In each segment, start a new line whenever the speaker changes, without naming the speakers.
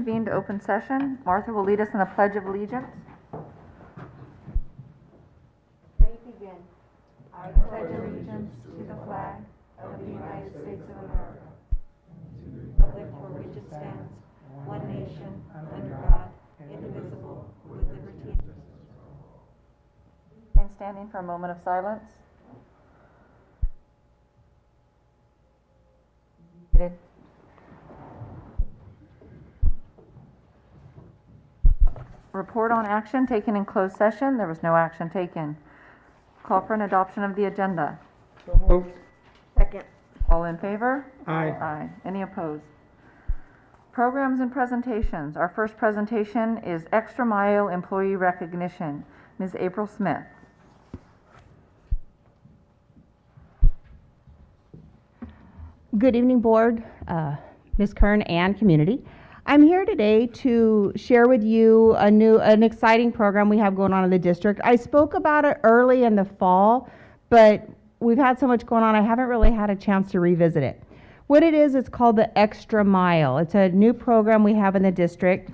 reconvene to open session. Martha will lead us in the Pledge of Allegiance.
May begin. I pledge allegiance to the flag of the United States of America, to the republic for which it stands, one nation, under God, indivisible, with liberty and justice for all.
And standing for a moment of silence. Report on action taken in closed session. There was no action taken. Call for an adoption of the agenda.
So moved.
Second.
All in favor?
Aye.
Aye. Any opposed? Programs and presentations. Our first presentation is Extra Mile Employee Recognition. Ms. April Smith.
Good evening, Board, Ms. Kern, and community. I'm here today to share with you an exciting program we have going on in the district. I spoke about it early in the fall, but we've had so much going on, I haven't really had a chance to revisit it. What it is, it's called the Extra Mile. It's a new program we have in the district.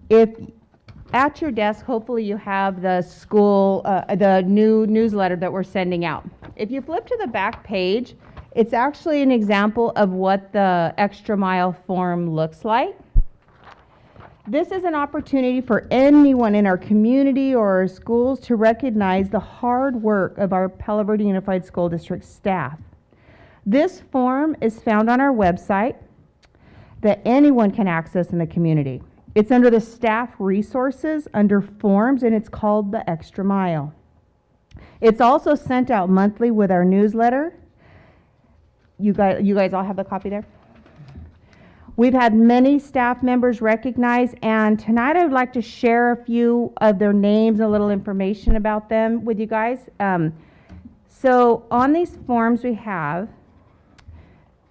If at your desk, hopefully you have the school, the new newsletter that we're sending out. If you flip to the back page, it's actually an example of what the Extra Mile form looks like. This is an opportunity for anyone in our community or our schools to recognize the hard work of our Palo Verde Unified School District staff. This form is found on our website that anyone can access in the community. It's under the staff resources under forms, and it's called the Extra Mile. It's also sent out monthly with our newsletter. You guys all have the copy there? We've had many staff members recognized, and tonight I would like to share a few of their names, a little information about them with you guys. So on these forms we have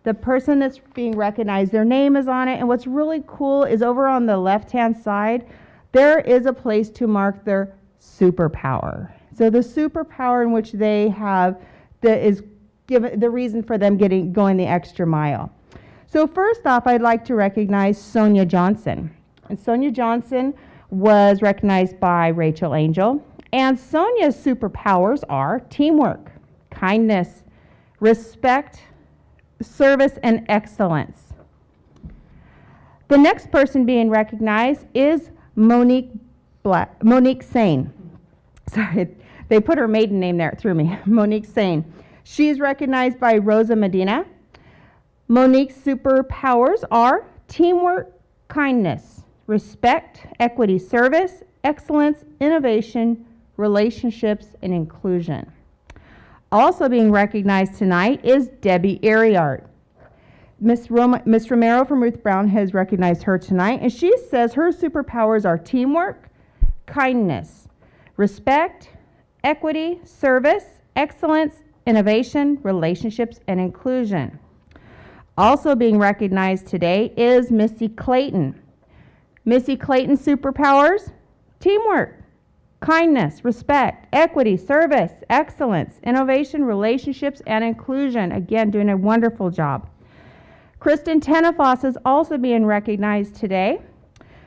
the person that's being recognized, their name is on it, and what's really cool is over on the left-hand side, there is a place to mark their superpower. So the superpower in which they have is given the reason for them going the extra mile. So first off, I'd like to recognize Sonia Johnson. And Sonia Johnson was recognized by Rachel Angel. And Sonia's superpowers are teamwork, kindness, respect, service, and excellence. The next person being recognized is Monique Sane. Sorry, they put her maiden name there, it threw me. Monique Sane. She's recognized by Rosa Medina. Monique's superpowers are teamwork, kindness, respect, equity, service, excellence, innovation, relationships, and inclusion. Also being recognized tonight is Debbie Ariart. Miss Romero from Ruth Brown has recognized her tonight, and she says her superpowers are teamwork, kindness, respect, equity, service, excellence, innovation, relationships, and inclusion. Also being recognized today is Missy Clayton. Missy Clayton's superpowers, teamwork, kindness, respect, equity, service, excellence, innovation, relationships, and inclusion. Again, doing a wonderful job. Kristen Tenefos is also being recognized today.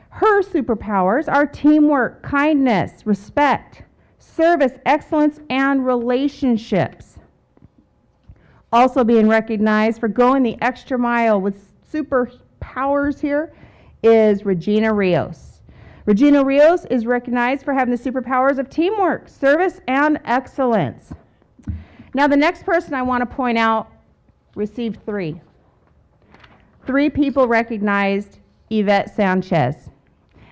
Her superpowers are teamwork, kindness, respect, service, excellence, and relationships. Also being recognized for going the extra mile with superpowers here is Regina Rios. Regina Rios is recognized for having the superpowers of teamwork, service, and excellence. Now the next person I want to point out received three. Three people recognized Yvette Sanchez.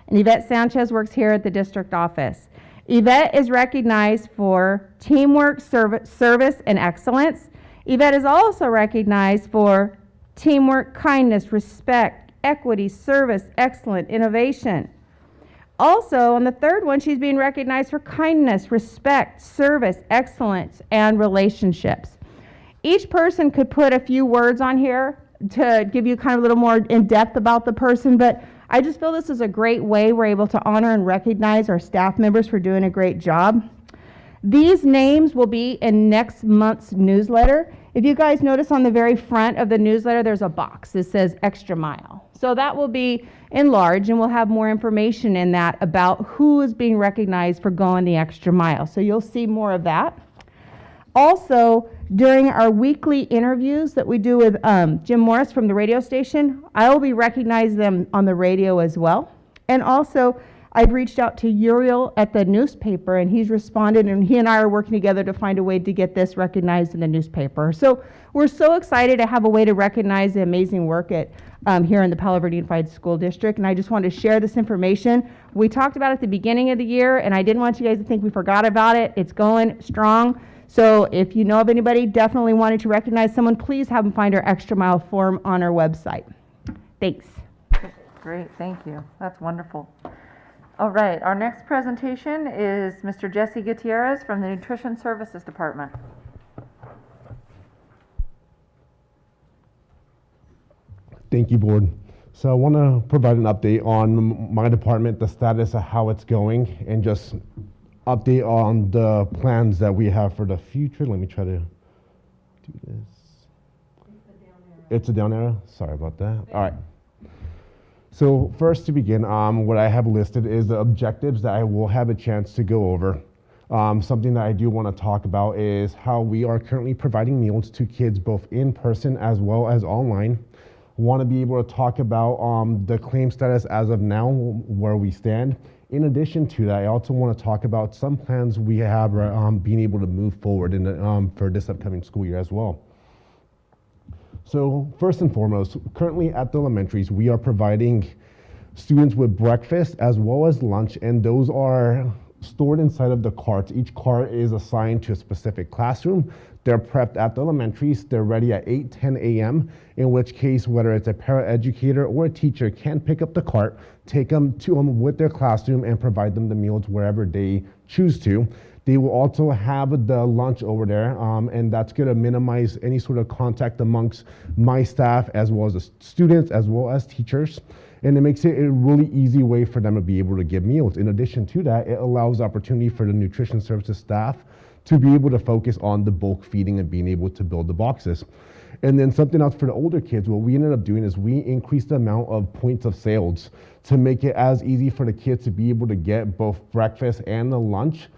And Yvette Sanchez works here at the district office. Yvette is recognized for teamwork, service, and excellence. Yvette is also recognized for teamwork, kindness, respect, equity, service, excellent, innovation. Also, on the third one, she's being recognized for kindness, respect, service, excellence, and relationships. Each person could put a few words on here to give you kind of a little more in depth about the person, but I just feel this is a great way we're able to honor and recognize our staff members for doing a great job. These names will be in next month's newsletter. If you guys notice on the very front of the newsletter, there's a box that says Extra Mile. So that will be enlarged, and we'll have more information in that about who is being recognized for going the extra mile. So you'll see more of that. Also, during our weekly interviews that we do with Jim Morris from the radio station, I will be recognizing them on the radio as well. And also, I've reached out to Uriel at the newspaper, and he's responded, and he and I are working together to find a way to get this recognized in the newspaper. So we're so excited to have a way to recognize the amazing work at here in the Palo Verde Unified School District, and I just wanted to share this information. We talked about it at the beginning of the year, and I didn't want you guys to think we forgot about it. It's going strong. So if you know of anybody definitely wanting to recognize someone, please have them find our Extra Mile form on our website. Thanks.
Great, thank you. That's wonderful. All right, our next presentation is Mr. Jesse Gutierrez from the Nutrition Services Department.
Thank you, Board. So I want to provide an update on my department, the status of how it's going, and just update on the plans that we have for the future. Let me try to do this. It's a down arrow? Sorry about that. All right. So first to begin, what I have listed is the objectives that I will have a chance to go over. Something that I do want to talk about is how we are currently providing meals to kids both in person as well as online. Want to be able to talk about the claim status as of now, where we stand. In addition to that, I also want to talk about some plans we have being able to move forward in the, for this upcoming school year as well. So first and foremost, currently at the elementaries, we are providing students with breakfast as well as lunch, and those are stored inside of the carts. Each cart is assigned to a specific classroom. They're prepped at the elementaries. They're ready at 8:10 a.m., in which case, whether it's a paraeducator or a teacher can pick up the cart, take them to them with their classroom and provide them the meals wherever they choose to. They will also have the lunch over there, and that's going to minimize any sort of contact amongst my staff as well as the students as well as teachers. And it makes it a really easy way for them to be able to give meals. In addition to that, it allows opportunity for the nutrition services staff to be able to focus on the bulk feeding and being able to build the boxes. And then something else for the older kids, what we ended up doing is we increased the amount of points of sales to make it as easy for the kids to be able to get both breakfast and the lunch.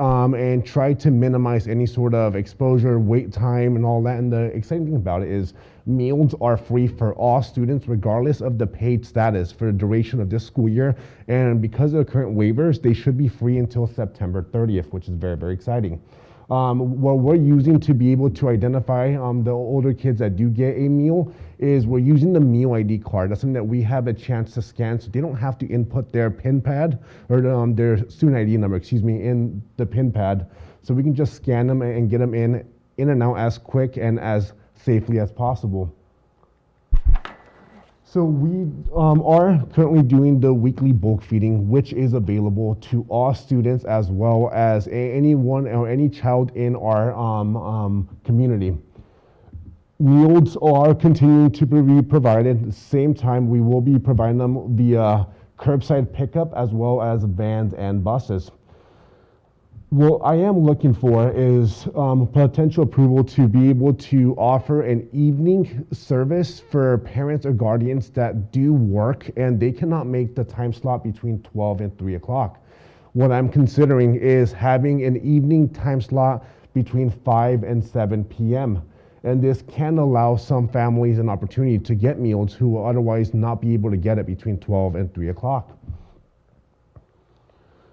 And try to minimize any sort of exposure, wait time, and all that. And the exciting thing about it is meals are free for all students, regardless of the paid status for the duration of this school year. And because of the current waivers, they should be free until September 30th, which is very, very exciting. What we're using to be able to identify the older kids that do get a meal is we're using the meal ID card. That's something that we have a chance to scan, so they don't have to input their PIN pad or their student ID number, in the PIN pad. So we can just scan them and get them in and out as quick and as safely as possible. So we are currently doing the weekly bulk feeding, which is available to all students as well as anyone or any child in our community. Meals are continuing to be provided. At the same time, we will be providing them via curbside pickup as well as vans and buses. What I am looking for is potential approval to be able to offer an evening service for parents or guardians that do work and they cannot make the time slot between 12 and 3 o'clock. What I'm considering is having an evening time slot between 5 and 7 p.m. And this can allow some families an opportunity to get meals who will otherwise not be able to get it between 12 and 3 o'clock.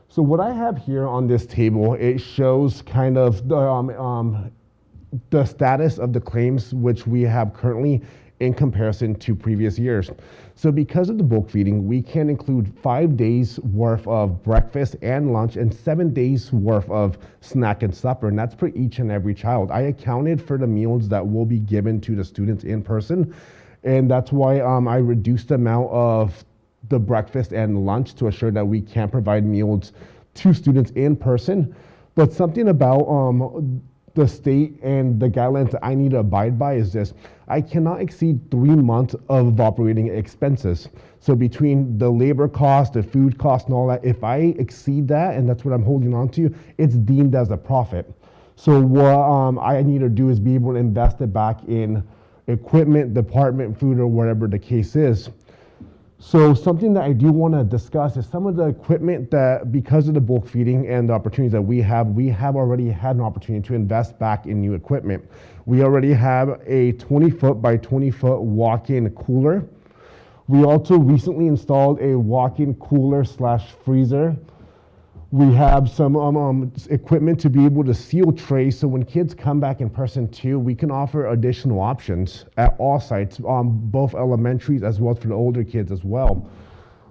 So what I have here on this table, it shows kind of the status of the claims which we have currently in comparison to previous years. So because of the bulk feeding, we can include 5 days worth of breakfast and lunch and 7 days worth of snack and supper, and that's for each and every child. I accounted for the meals that will be given to the students in person, and that's why I reduced the amount of the breakfast and lunch to assure that we can provide meals to students in person. But something about the state and the guidelines that I need to abide by is this: I cannot exceed 3 months of operating expenses. So between the labor cost, the food cost, and all that, if I exceed that, and that's what I'm holding on to, it's deemed as a profit. So what I need to do is be able to invest it back in equipment, department, food, or whatever the case is. So something that I do want to discuss is some of the equipment that, because of the bulk feeding and the opportunities that we have already had an opportunity to invest back in new equipment. We already have a 20-foot by 20-foot walk-in cooler. We also recently installed a walk-in cooler / freezer. We have some equipment to be able to seal trays, so when kids come back in person too, we can offer additional options at all sites, both elementaries as well as for the older kids as well.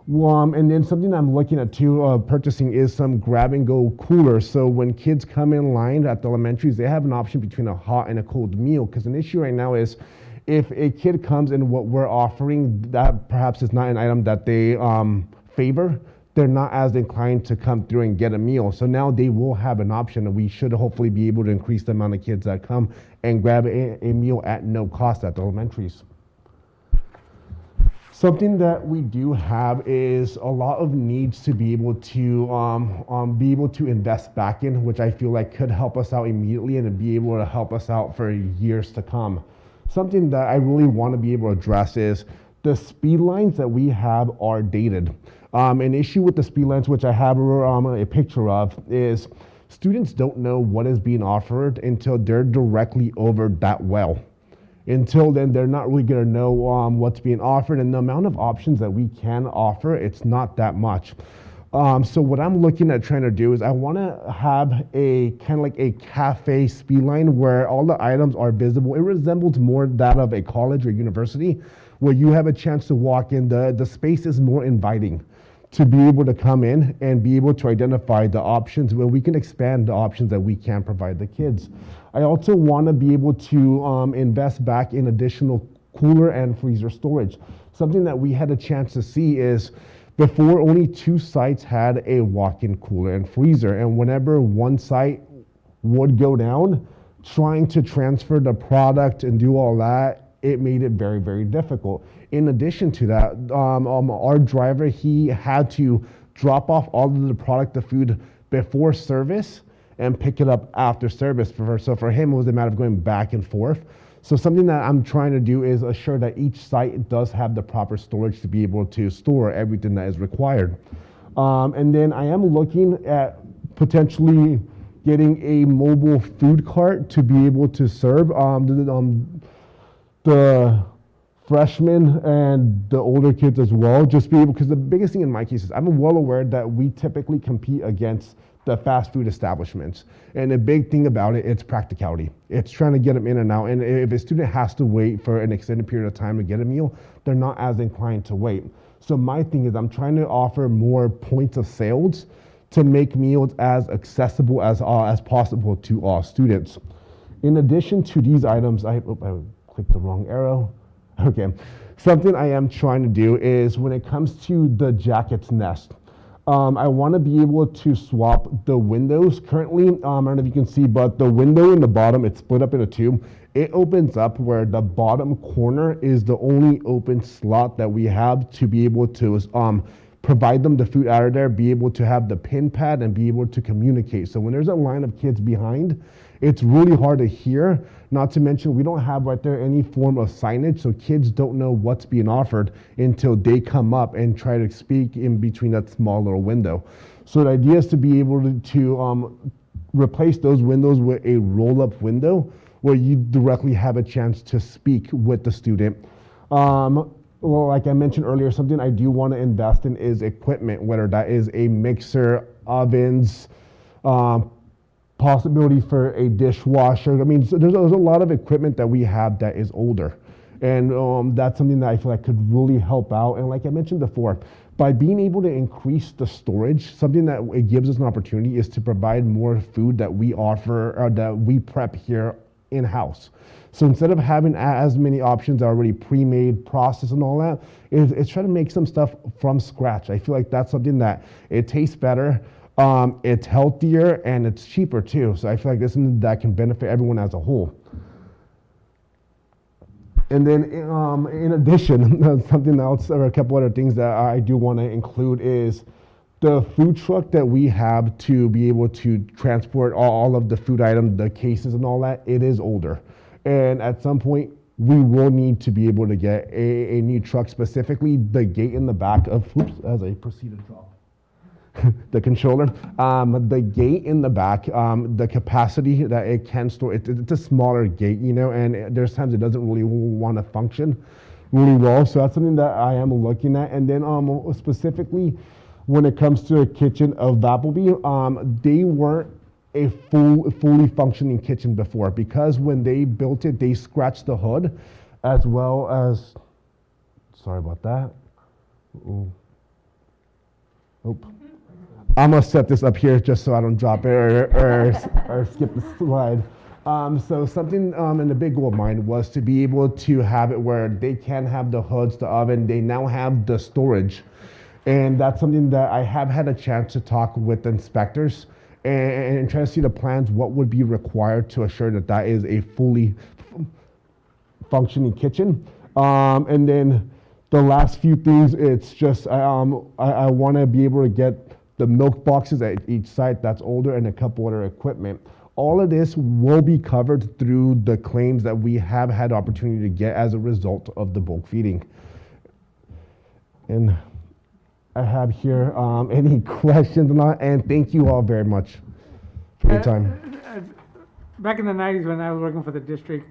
And then something I'm looking at too, purchasing, is some grab-and-go coolers. So when kids come in line at the elementaries, they have an option between a hot and a cold meal, because an issue right now is if a kid comes and what we're offering that perhaps is not an item that they favor, they're not as inclined to come through and get a meal. So now they will have an option, and we should hopefully be able to increase the amount of kids that come and grab a meal at no cost at the elementaries. Something that we do have is a lot of needs to be able to invest back in, which I feel like could help us out immediately and be able to help us out for years to come. Something that I really want to be able to address is the speed lines that we have are dated. An issue with the speed lines, which I have a picture of, is students don't know what is being offered until they're directly over that well. Until then, they're not really going to know what's being offered, and the amount of options that we can offer, it's not that much. So what I'm looking at trying to do is I want to have a kind of like a cafe speed line where all the items are visible. It resembles more that of a college or university, where you have a chance to walk in. The space is more inviting to be able to come in and be able to identify the options where we can expand the options that we can provide the kids. I also want to be able to invest back in additional cooler and freezer storage. Something that we had a chance to see is before, only 2 sites had a walk-in cooler and freezer, and whenever one site would go down, trying to transfer the product and do all that, it made it very, very difficult. In addition to that, our driver, he had to drop off all of the product, the food, before service and pick it up after service. So for him, it was a matter of going back and forth. So something that I'm trying to do is assure that each site does have the proper storage to be able to store everything that is required. And then I am looking at potentially getting a mobile food cart to be able to serve the freshmen and the older kids as well, just be able, because the biggest thing in my case is I'm well aware that we typically compete against the fast food establishments. And the big thing about it, it's practicality. It's trying to get them in and out. And if a student has to wait for an extended period of time to get a meal, they're not as inclined to wait. So my thing is I'm trying to offer more points of sales to make meals as accessible as possible to all students. In addition to these items, I clicked the wrong arrow. Okay, something I am trying to do is when it comes to the Jackets Nest, I want to be able to swap the windows. Currently, I don't know if you can see, but the window in the bottom, it's split up into 2. It opens up where the bottom corner is the only open slot that we have to be able to provide them the food out of there, be able to have the pin pad and be able to communicate. So when there's a line of kids behind, it's really hard to hear. Not to mention, we don't have right there any form of signage, so kids don't know what's being offered until they come up and try to speak in between that small little window. So the idea is to be able to replace those windows with a roll-up window where you directly have a chance to speak with the student. Well, like I mentioned earlier, something I do want to invest in is equipment, whether that is a mixer, ovens, possibility for a dishwasher. I mean, so there's a lot of equipment that we have that is older. And that's something that I feel like could really help out. And like I mentioned before, by being able to increase the storage, something that it gives us an opportunity is to provide more food that we offer or that we prep here in-house. So instead of having as many options already pre-made, processed and all that, it's trying to make some stuff from scratch. I feel like that's something that it tastes better. It's healthier and it's cheaper too. So I feel like this is something that can benefit everyone as a whole. And then in addition, something else or a couple other things that I do want to include is the food truck that we have to be able to transport all of the food items, the cases and all that, it is older. And at some point, we will need to be able to get a new truck, specifically the gate in the back of, oops, as I proceed to drop the controller, the gate in the back, the capacity that it can store, it's a smaller gate, you know, and there's times it doesn't really want to function really well. So that's something that I am looking at. And then specifically when it comes to the kitchen of Appleby, they weren't a fully functioning kitchen before, because when they built it, they scratched the hood as well as, sorry about that. Ooh. Oh. I'm gonna set this up here just so I don't drop it or skip the slide. So something in the big goal of mine was to be able to have it where they can have the hoods, the oven, they now have the storage. And that's something that I have had a chance to talk with inspectors and try to see the plans, what would be required to assure that that is a fully functioning kitchen. And then the last few things, it's just, I want to be able to get the milk boxes at each site that's older and a couple other equipment. All of this will be covered through the claims that we have had opportunity to get as a result of the bulk feeding. And I have here any questions or not, and thank you all very much for your time.
Back in the 90s when I was working for the district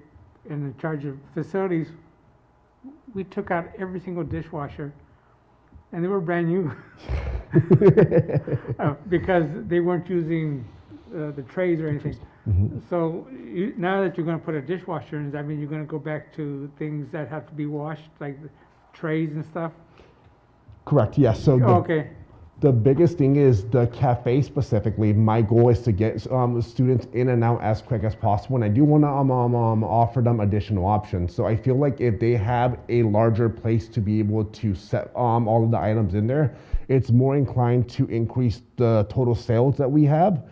and in charge of facilities, we took out every single dishwasher, and they were brand new because they weren't using the trays or anything.
Mm-hmm.
So now that you're going to put a dishwasher in, does that mean you're going to go back to things that have to be washed, like the trays and stuff?
Correct, yes. So
Okay.
the biggest thing is the cafe specifically. My goal is to get students in and out as quick as possible, and I do want to offer them additional options. So I feel like if they have a larger place to be able to set all of the items in there, it's more inclined to increase the total sales that we have.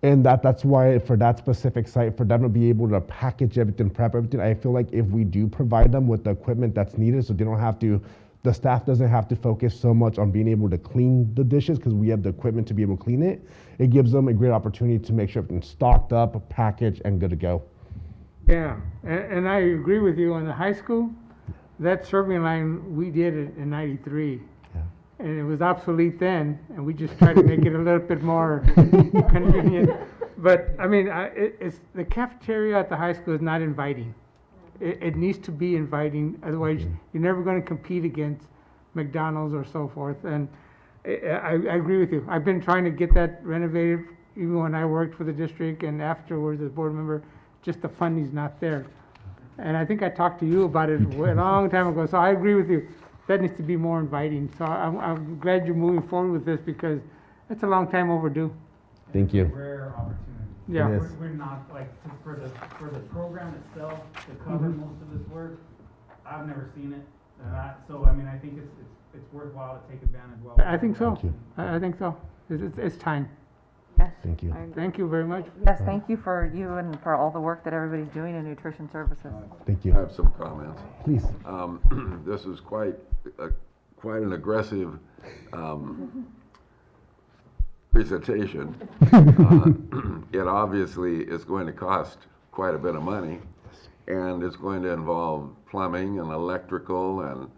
And that's why for that specific site, for them to be able to package everything, prep everything, I feel like if we do provide them with the equipment that's needed, so they don't have to, the staff doesn't have to focus so much on being able to clean the dishes because we have the equipment to be able to clean it. It gives them a great opportunity to make sure everything's stocked up, packaged, and good to go.
Yeah, and I agree with you on the high school. That serving line, we did it in '93.
Yeah.
And it was obsolete then, and we just tried to make it a little bit more convenient. But, I mean, it's the cafeteria at the high school is not inviting. It needs to be inviting, otherwise you're never going to compete against McDonald's or so forth. And I agree with you. I've been trying to get that renovated even when I worked for the district and afterwards as board member, just the funding's not there. And I think I talked to you about it a long time ago, so I agree with you. That needs to be more inviting. So I'm glad you're moving forward with this because it's a long time overdue.
Thank you.
Rare opportunity.
Yeah.
It is.
We're not, like, for the program itself, to cover most of this work, I've never seen it. So, I mean, I think it's worthwhile to take advantage while.
I think so.
Thank you.
I think so. It's time.
Yes.
Thank you.
I agree.
Thank you very much.
Yes, thank you for you and for all the work that everybody's doing in nutrition services.
Thank
I
you.
have some comments.
Please.
This is quite an aggressive presentation. It obviously is going to cost quite a bit of money, and it's going to involve plumbing and electrical and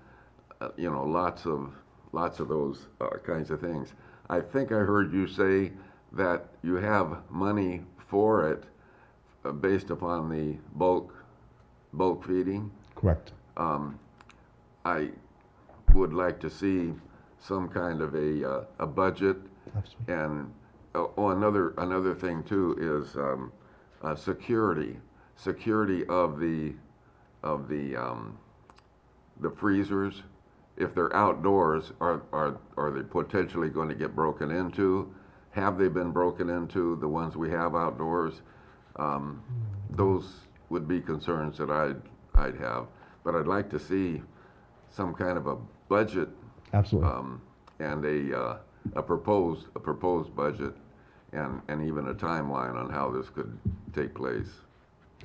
lots of those kinds of things. I think I heard you say that you have money for it based upon the bulk feeding.
Correct.
I would like to see some kind of a budget.
Absolutely.
And another thing too is security of the freezers. If they're outdoors, are they potentially going to get broken into? Have they been broken into, the ones we have outdoors? Those would be concerns that I'd have, but I'd like to see some kind of a budget
Absolutely.
and a proposed budget and even a timeline on how this could take place.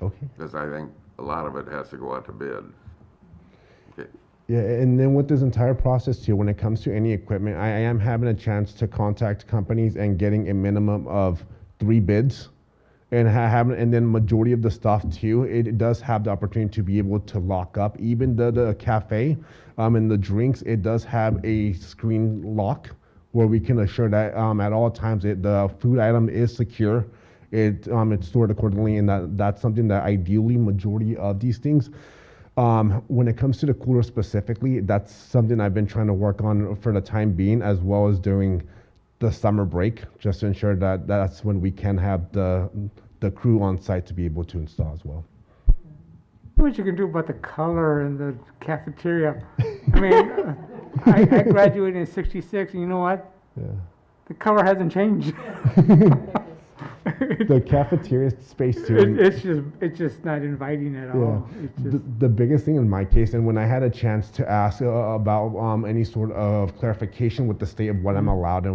Okay.
Because I think a lot of it has to go out to bid. Okay.
Yeah, and then with this entire process too, when it comes to any equipment, I am having a chance to contact companies and getting a minimum of 3 bids, and and then majority of the stuff too, it does have the opportunity to be able to lock up. Even the cafe, and the drinks, it does have a screen lock where we can assure that at all times the food item is secure. It's stored accordingly, and that's something that ideally majority of these things. When it comes to the cooler specifically, that's something I've been trying to work on for the time being, as well as during the summer break, just to ensure that that's when we can have the crew on site to be able to install as well.
What you can do about the color in the cafeteria? I mean, I graduated in '66, and you know what?
Yeah.
The color hasn't changed.
The cafeteria space too.
It's just not inviting at
Yeah.
all. It's just,
The biggest thing in my case, and when I had a chance to ask about any sort of clarification with the state of what I'm allowed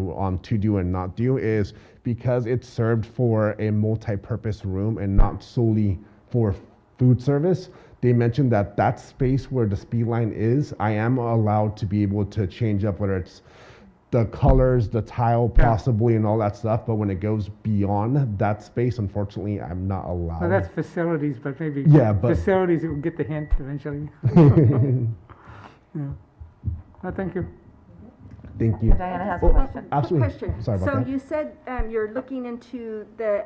to do and not do, is because it's served for a multi-purpose room and not solely for food service. They mentioned that that space where the speed line is, I am allowed to be able to change up whether it's the colors, the tile possibly, and all that stuff. But when it goes beyond that space, unfortunately, I'm not allowed.
well, that's facilities, but maybe
Yeah, but-
facilities will get the hint eventually. Yeah. Well, thank you.
Thank you.
Diana has a
Oh,
question.
Absolutely.
Question.
Sorry about
So
that.
you said you're looking into the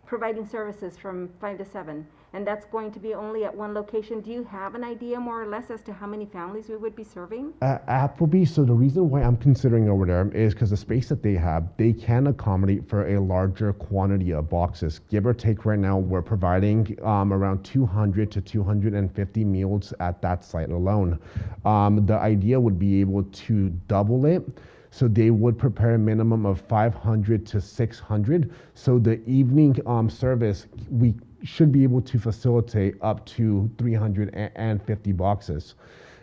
providing services from 5 to 7, and that's going to be only at one location. Do you have an idea more or less as to how many families we would be serving?
Applebee's, so the reason why I'm considering over there is because the space that they have, they can accommodate for a larger quantity of boxes. Give or take right now, we're providing around 200 to 250 meals at that site alone. The idea would be able to double it. So they would prepare a minimum of 500 to 600. So the evening service, we should be able to facilitate up to 350 boxes.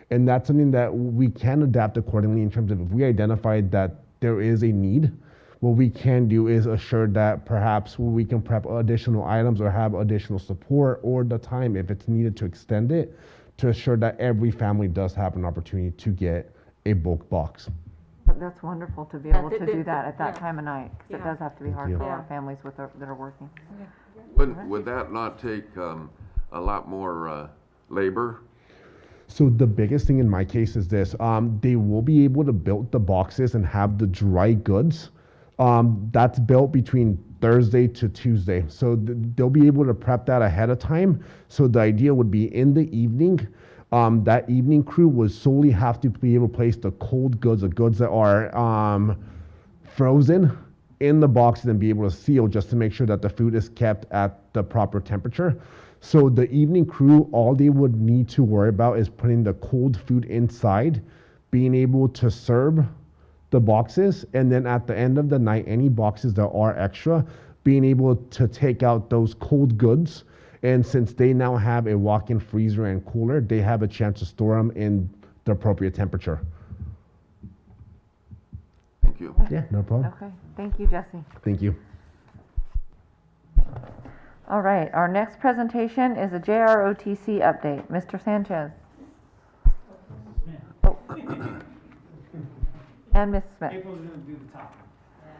And that's something that we can adapt accordingly in terms of if we identify that there is a need, what we can do is assure that perhaps we can prep additional items or have additional support or the time if it's needed to extend it to assure that every family does have an opportunity to get a bulk box.
That's wonderful to be able to do that at that
yeah.
time of night, because it
Yeah.
does have to be hard
you.
for a lot
Yeah.
of families that are working.
Would that not take a lot more labor?
So the biggest thing in my case is this: they will be able to build the boxes and have the dry goods. That's built between Thursday to Tuesday, so they'll be able to prep that ahead of time. So the idea would be in the evening. That evening crew would solely have to be able to place the cold goods, the goods that are frozen, in the boxes and be able to seal just to make sure that the food is kept at the proper temperature. So the evening crew, all they would need to worry about is putting the cold food inside, being able to serve the boxes, and then at the end of the night, any boxes that are extra, being able to take out those cold goods. And since they now have a walk-in freezer and cooler, they have a chance to store them in the appropriate temperature.
Thank you.
Yeah, no problem.
Okay, thank you, Jesse.
Thank you.
All right, our next presentation is a JROTC update. Mr. Sanchez. Oh. And Ms. Smith.
April's gonna do the talking.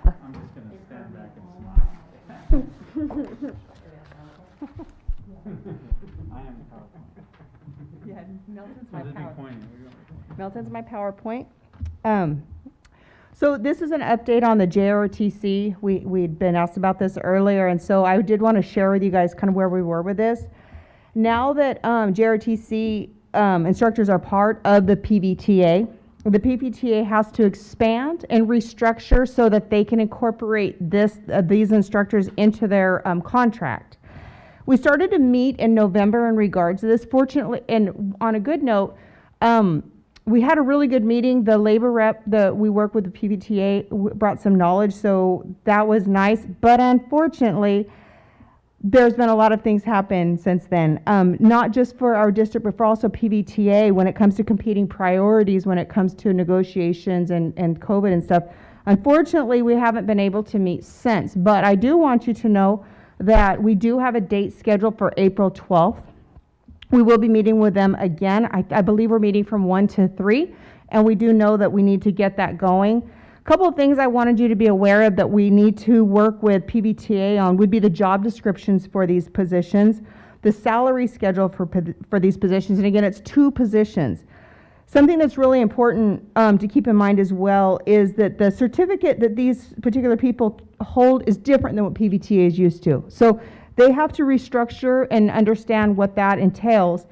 I'm just gonna stand back and smile. I am the PowerPoint.
Yeah, Milton's
So just be pointing.
Milton's my PowerPoint. So this is an update on the JROTC. We'd been asked about this earlier, and so I did want to share with you guys kind of where we were with this. Now that JROTC instructors are part of the PVTA, the PVTA has to expand and restructure so that they can incorporate these instructors into their contract. We started to meet in November in regards to this. Fortunately, and on a good note, we had a really good meeting. The labor rep that we work with the PVTA brought some knowledge, so that was nice. But unfortunately, there's been a lot of things happen since then, not just for our district, but for also PVTA when it comes to competing priorities, when it comes to negotiations and COVID and stuff. Unfortunately, we haven't been able to meet since, but I do want you to know that we do have a date scheduled for April 12th. We will be meeting with them again. I believe we're meeting from 1 to 3, and we do know that we need to get that going. A couple of things I wanted you to be aware of that we need to work with PBTA on would be the job descriptions for these positions, the salary schedule for these positions, and again, it's 2 positions. Something that's really important to keep in mind as well is that the certificate that these particular people hold is different than what PBTA is used to. So they have to restructure and understand what that entails.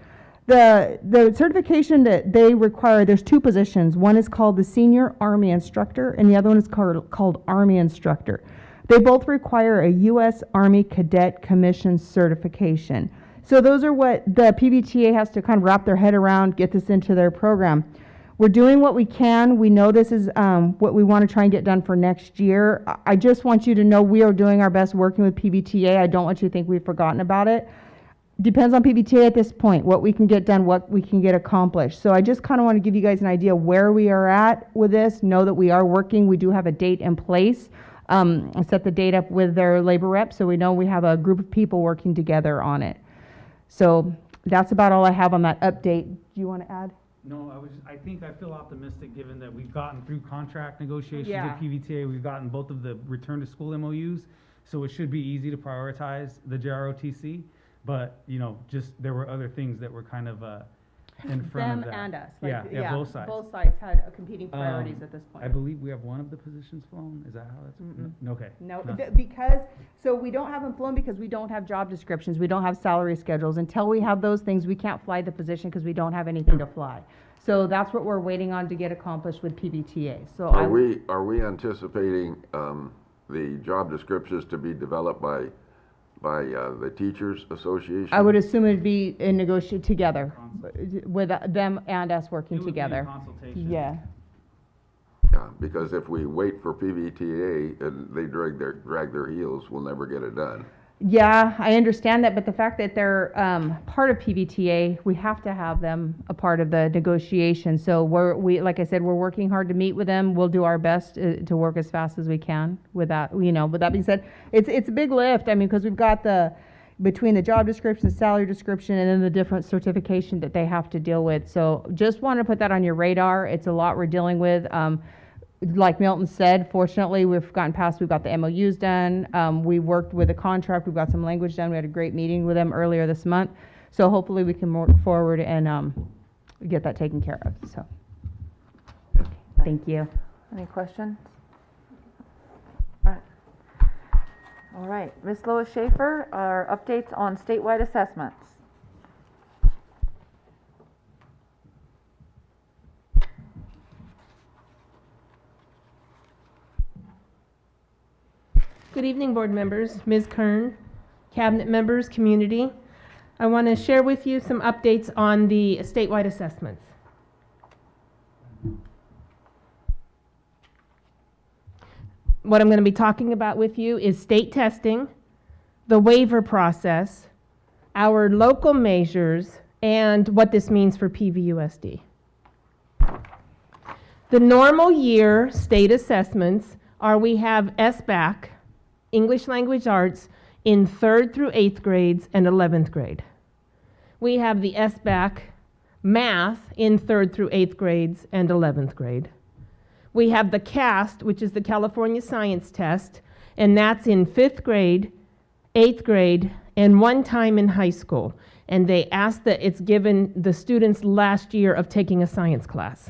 The certification that they require, there's 2 positions. One is called the Senior Army Instructor, and the other one is called Army Instructor. They both require a U.S. Army Cadet Commission certification. So those are what the PBTA has to kind of wrap their head around, get this into their program. We're doing what we can. We know this is what we want to try and get done for next year. I just want you to know we are doing our best working with PBTA. I don't want you to think we've forgotten about it. Depends on PBTA at this point, what we can get done, what we can get accomplished. So I just kind of want to give you guys an idea where we are at with this. Know that we are working. We do have a date in place. I set the date up with their labor rep, so we know we have a group of people working together on it. So that's about all I have on that update. Do you want to add?
No, I feel optimistic given that we've gotten through contract negotiations
Yeah.
with PVTA. We've gotten both of the return to school MOUs, so it should be easy to prioritize the JROTC. But, just there were other things that were kind of in front of that.
Them and us.
Yeah, both sides.
Both sides had competing priorities at this point.
I believe we have one of the positions flown. Is that how that's? Okay.
No,
No.
so we don't have them flown because we don't have job descriptions, we don't have salary schedules. Until we have those things, we can't fly the position because we don't have anything to fly. So that's what we're waiting on to get accomplished with PBTA. So
Are we anticipating the job descriptions to be developed by the Teachers Association?
I would assume it'd be negotiated together with them and us working
It would be a
together.
consultation.
Yeah.
Yeah, because if we wait for PVTA and they drag their heels, we'll never get it done.
Yeah, I understand that, but the fact that they're part of PBTA, we have to have them a part of the negotiation. So like I said, we're working hard to meet with them. We'll do our best to work as fast as we can with that. With that being said, it's a big lift. I mean, because we've got between the job description, the salary description, and then the different certification that they have to deal with. So just want to put that on your radar. It's a lot we're dealing with. Like Milton said, fortunately, we've got the MOUs done. We worked with a contract. We've got some language done. We had a great meeting with them earlier this month. So hopefully we can work forward and get that taken care of. So, thank you.
Any questions? All right, Ms. Lois Schaefer, our updates on statewide assessments.
Good evening, board members, Ms. Kern, cabinet members, community. I want to share with you some updates on the statewide assessments. What I'm going to be talking about with you is state testing, the waiver process, our local measures, and what this means for PVUSD. The normal year state assessments are we have SBAC, English Language Arts, in 3rd through 8th grades and 11th grade. We have the SBAC Math in 3rd through 8th grades and 11th grade. We have the CAST, which is the California Science Test, and that's in 5th grade, 8th grade, and one time in high school. And they ask that it's given the students last year of taking a science class.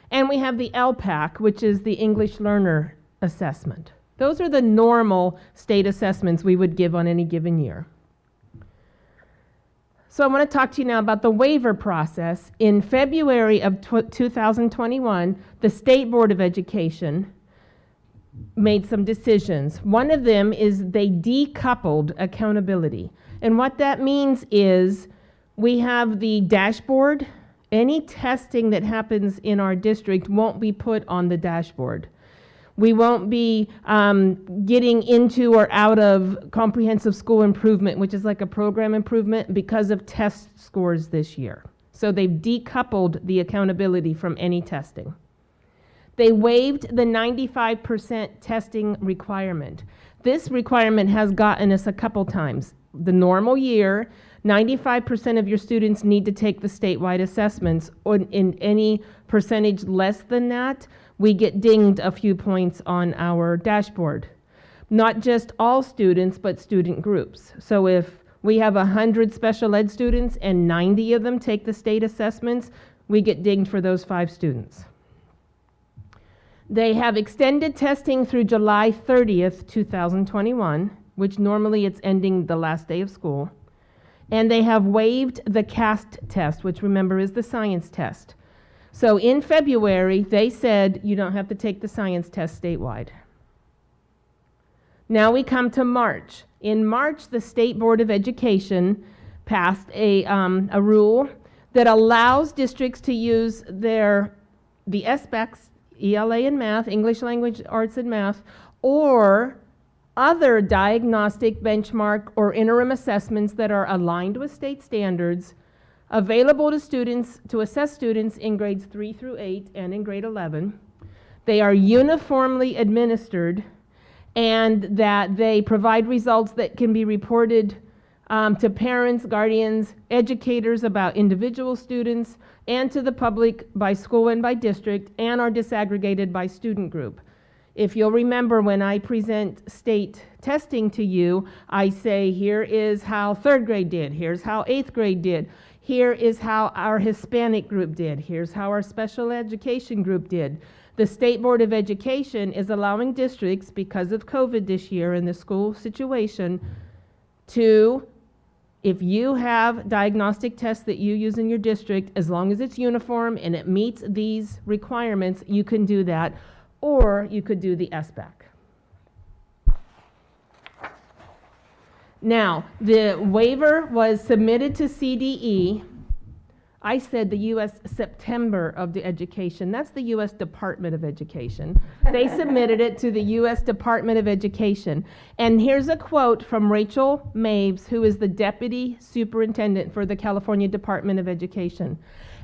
And we have the LPAC, which is the English Learner Assessment. Those are the normal state assessments we would give on any given year. So I want to talk to you now about the waiver process. In February of 2021, the State Board of Education made some decisions. One of them is they decoupled accountability. And what that means is we have the dashboard. Any testing that happens in our district won't be put on the dashboard. We won't be getting into or out of comprehensive school improvement, which is like a program improvement, because of test scores this year. So they've decoupled the accountability from any testing. They waived the 95% testing requirement. This requirement has gotten us a couple times. The normal year, 95% of your students need to take the statewide assessments. In any percentage less than that, we get dinged a few points on our dashboard. Not just all students, but student groups. So if we have 100 special ed students and 90 of them take the state assessments, we get dinged for those 5 students. They have extended testing through July 30th, 2021, which normally it's ending the last day of school. And they have waived the CAST test, which remember is the science test. So in February, they said you don't have to take the science test statewide. Now we come to March. In March, the State Board of Education passed a rule that allows districts to use the SBACs, ELA and math, English language arts and math, or other diagnostic, benchmark, or interim assessments that are aligned with state standards available to students, to assess students in grades 3 through 8 and in grade 11. They are uniformly administered, and that they provide results that can be reported to parents, guardians, educators about individual students, and to the public by school and by district, and are disaggregated by student group. If you'll remember, when I present state testing to you, I say, here is how 3rd grade did, here's how 8th grade did, here is how our Hispanic group did, here's how our special education group did. The State Board of Education is allowing districts, because of COVID this year and the school situation, to, if you have diagnostic tests that you use in your district, as long as it's uniform and it meets these requirements, you can do that, or you could do the SBAC. Now, the waiver was submitted to CDE. I said the U.S. September of the Education. That's the U.S. Department of Education. They submitted it to the U.S. Department of Education. And here's a quote from Rachel Maves, who is the Deputy Superintendent for the California Department of Education.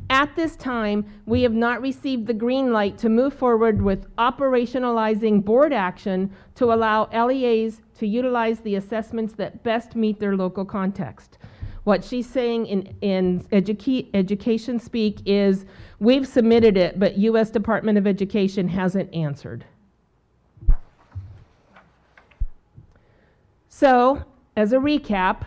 At this time, we have not received the green light to move forward with operationalizing board action to allow LEAs to utilize the assessments that best meet their local context. What she's saying in education speak is, we've submitted it, but U.S. Department of Education hasn't answered. So, as a recap,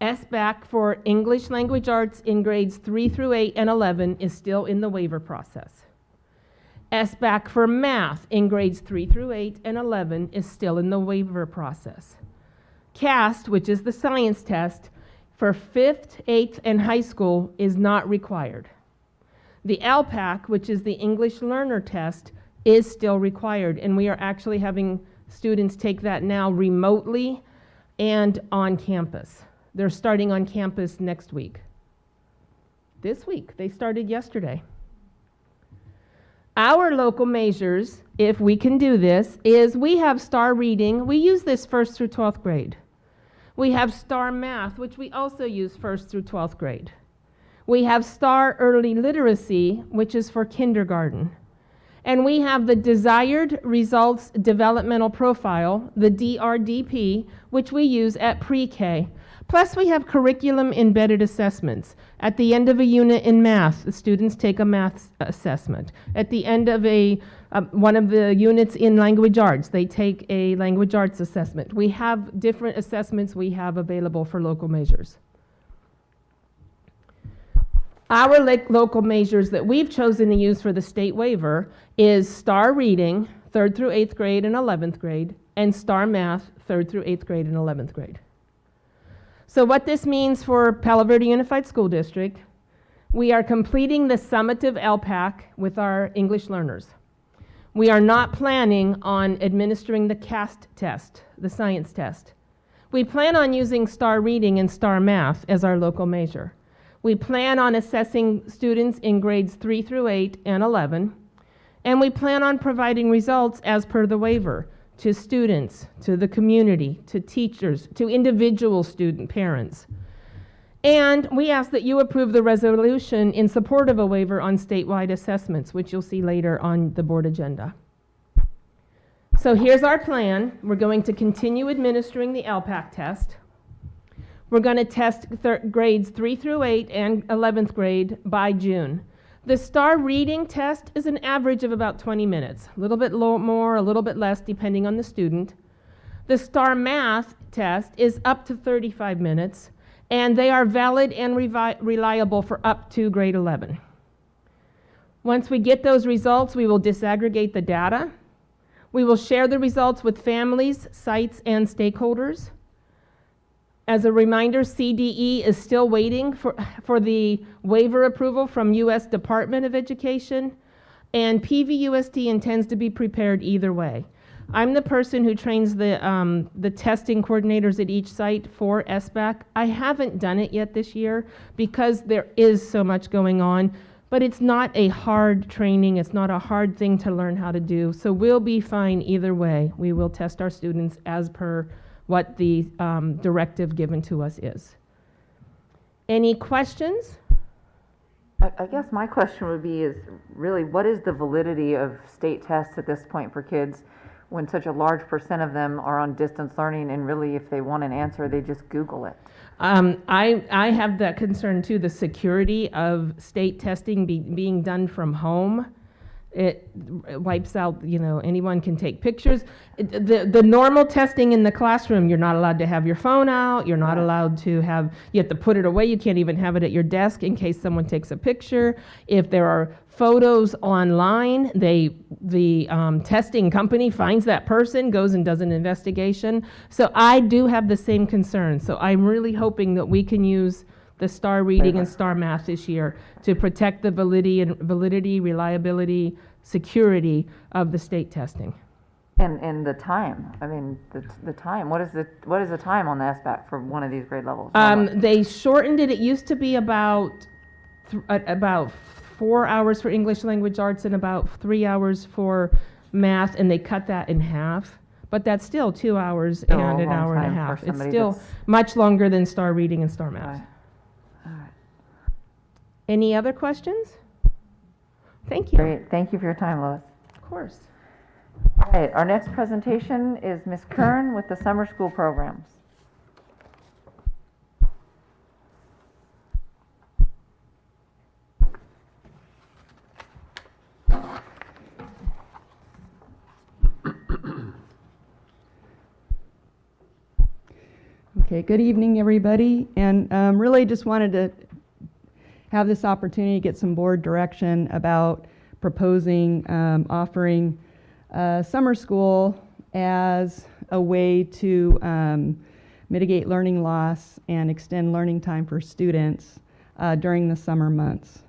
SBAC for English Language Arts in grades 3 through 8 and 11 is still in the waiver process. SBAC for math in grades 3 through 8 and 11 is still in the waiver process. CAST, which is the science test, for 5th, 8th, and high school is not required. The LPAC, which is the English learner test, is still required, and we are actually having students take that now remotely and on campus. They're starting on campus next week. This week, they started yesterday. Our local measures, if we can do this, is we have STAR reading. We use this 1st through 12th grade. We have STAR math, which we also use 1st through 12th grade. We have STAR early literacy, which is for kindergarten. And we have the desired results developmental profile, the DRDP, which we use at pre-K. Plus we have curriculum embedded assessments. At the end of a unit in math, the students take a math assessment. At the end of one of the units in language arts, they take a language arts assessment. We have different assessments we have available for local measures. Our local measures that we've chosen to use for the state waiver is STAR reading, 3rd through 8th grade and 11th grade, and STAR math, 3rd through 8th grade and 11th grade. So what this means for Palo Verde Unified School District, we are completing the summative LPAC with our English learners. We are not planning on administering the CAST test, the science test. We plan on using STAR reading and STAR math as our local measure. We plan on assessing students in grades 3 through 8 and 11, and we plan on providing results as per the waiver to students, to the community, to teachers, to individual student parents. And we ask that you approve the resolution in support of a waiver on statewide assessments, which you'll see later on the board agenda. So here's our plan. We're going to continue administering the LPAC test. We're going to test grades 3 through 8 and 11th grade by June. The STAR reading test is an average of about 20 minutes, a little bit more, a little bit less, depending on the student. The STAR math test is up to 35 minutes, and they are valid and reliable for up to grade 11. Once we get those results, we will disaggregate the data. We will share the results with families, sites, and stakeholders. As a reminder, CDE is still waiting for the waiver approval from U.S. Department of Education, and PVUSD intends to be prepared either way. I'm the person who trains the testing coordinators at each site for SBAC. I haven't done it yet this year because there is so much going on, but it's not a hard training. It's not a hard thing to learn how to do, so we'll be fine either way. We will test our students as per what the directive given to us is. Any questions?
I guess my question would be is really what is the validity of state tests at this point for kids when such a large % of them are on distance learning and really if they want an answer, they just Google it?
I have that concern too, the security of state testing being done from home. It wipes out, anyone can take pictures. The normal testing in the classroom, you're not allowed to have your phone out, you're not allowed to you have to put it away, you can't even have it at your desk in case someone takes a picture. If there are photos online, the testing company finds that person, goes and does an investigation. So I do have the same concern. So I'm really hoping that we can use the STAR reading and STAR math this year to protect the validity, reliability, security of the state testing.
And the time, I mean, the time, what is the time on the SBAC for one of these grade levels?
They shortened it. It used to be about 4 hours for English language arts and about 3 hours for math, and they cut that in half. But that's still 2 hours
Still
and
a
an
long
hour and a
time for
half. It's
somebody
still
that's-
much longer than STAR reading and STAR math.
Right. All right.
Any other questions? Thank you.
Great, thank you for your time, Lois.
Of course.
All right, our next presentation is Ms. Kern with the summer school programs.
Okay, good evening, everybody, and really just wanted to have this opportunity to get some board direction about proposing offering summer school as a way to mitigate learning loss and extend learning time for students during the summer months.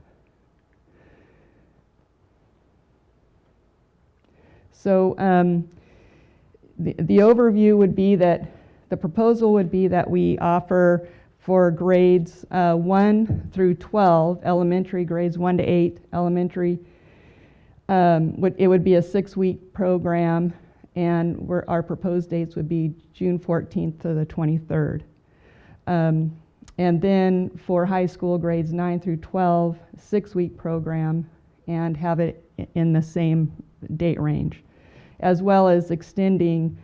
So the overview would be that the proposal would be that we offer for grades 1 through 12, elementary grades 1 to 8, elementary, it would be a 6-week program, and our proposed dates would be June 14th to the 23rd. And then for high school grades 9 through 12, 6-week program, and have it in the same date range, as well as extending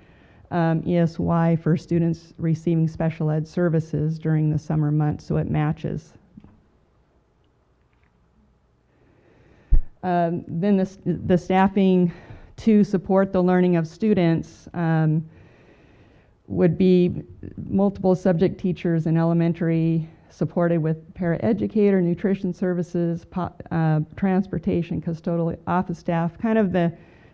ESY for students receiving special ed services during the summer months, so it matches. Then the staffing to support the learning of students would be multiple subject teachers in elementary, supported with paraeducator, nutrition services, transportation, custodial office staff, kind of the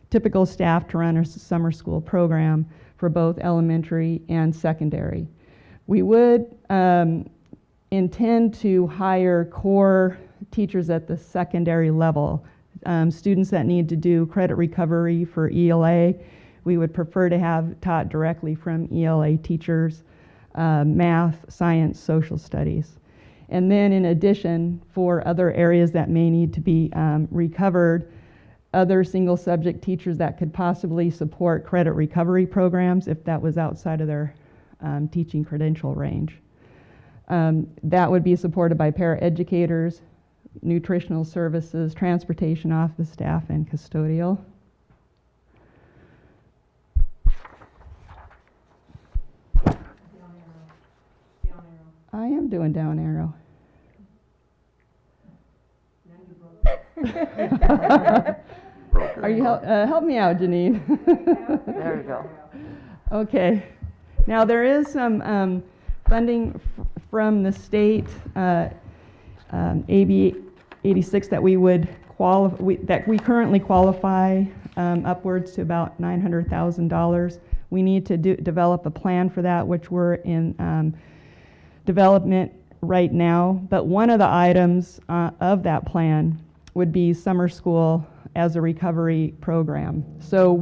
typical staff to run a summer school program for both elementary and secondary. We would intend to hire core teachers at the secondary level, students that need to do credit recovery for ELA. We would prefer to have taught directly from ELA teachers, math, science, social studies. And then in addition, for other areas that may need to be recovered, other single subject teachers that could possibly support credit recovery programs if that was outside of their teaching credential range. That would be supported by paraeducators, nutritional services, transportation office staff, and custodial. I am doing down arrow. Are you help me out, Janine?
There you go.
Okay. Now there is some funding from the state, AB 86, that we would that we currently qualify upwards to about $900,000. We need to develop a plan for that, which we're in development right now. But one of the items of that plan would be summer school as a recovery program. So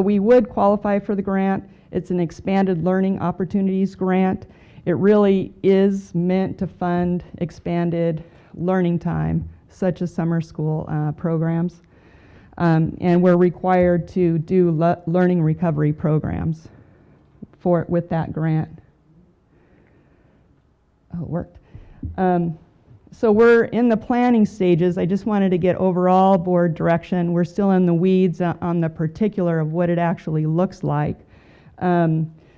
we would qualify for the grant. It's an expanded learning opportunities grant. It really is meant to fund expanded learning time, such as summer school programs. And we're required to do learning recovery programs with that grant. Oh, it worked. So we're in the planning stages. I just wanted to get overall board direction. We're still in the weeds on the particular of what it actually looks like.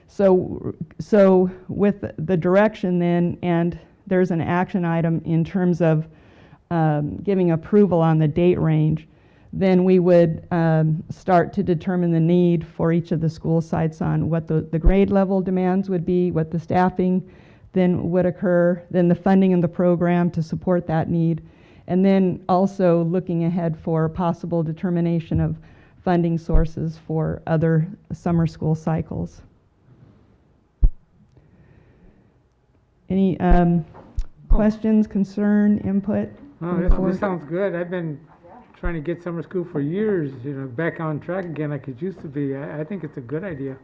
So with the direction then, and there's an action item in terms of giving approval on the date range, then we would start to determine the need for each of the school sites on what the grade level demands would be, what the staffing then would occur, then the funding of the program to support that need, and then also looking ahead for possible determination of funding sources for other summer school cycles. Any questions, concern, input?
This sounds good. I've been trying to get summer school for years, back on track again like it used to be. I think it's a good idea.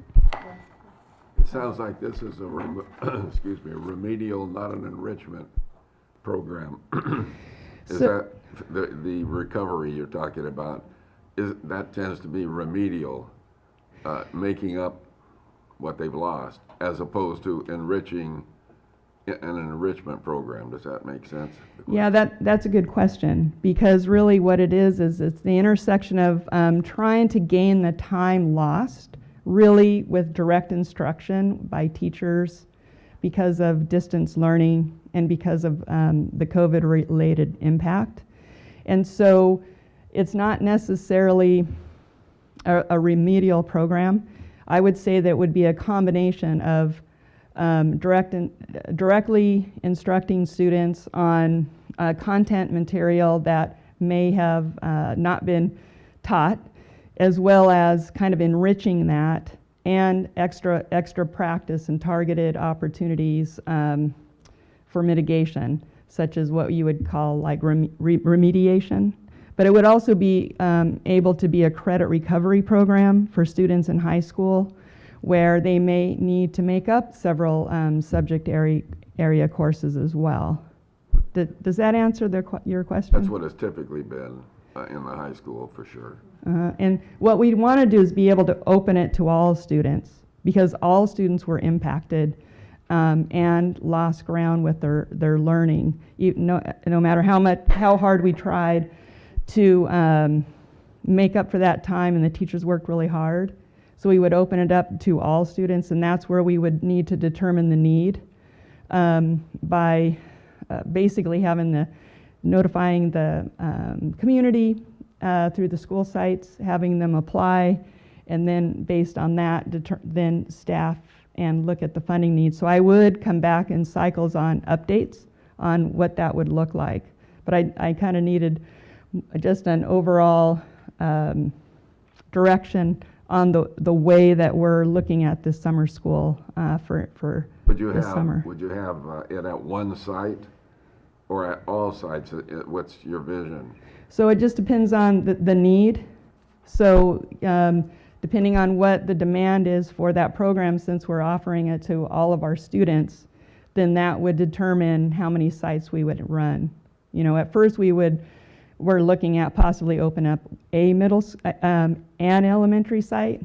It sounds like this is a remedial, not an enrichment program. Is that the recovery you're talking about? That tends to be remedial, making up what they've lost, as opposed to enriching an enrichment program. Does that make sense?
Yeah, that's a good question, because really what it is it's the intersection of trying to gain the time lost really with direct instruction by teachers because of distance learning and because of the COVID-related impact. And so it's not necessarily a remedial program. I would say that would be a combination of directly instructing students on content material that may have not been taught, as well as kind of enriching that, and extra practice and targeted opportunities for mitigation, such as what you would call like remediation. But it would also be able to be a credit recovery program for students in high school, where they may need to make up several subject area courses as well. Does that answer your question?
That's what it's typically been in the high school, for sure.
And what we'd want to do is be able to open it to all students, because all students were impacted and lost ground with their learning. No matter how hard we tried to make up for that time, and the teachers worked really hard. So we would open it up to all students, and that's where we would need to determine the need by basically notifying the community through the school sites, having them apply, and then based on that, then staff and look at the funding needs. So I would come back in cycles on updates on what that would look like. But I kind of needed just an overall direction on the way that we're looking at this summer school for this summer.
Would you have it at one site or at all sites? What's your vision?
So it just depends on the need. So depending on what the demand is for that program, since we're offering it to all of our students, then that would determine how many sites we would run. At first we're looking at possibly open up an elementary site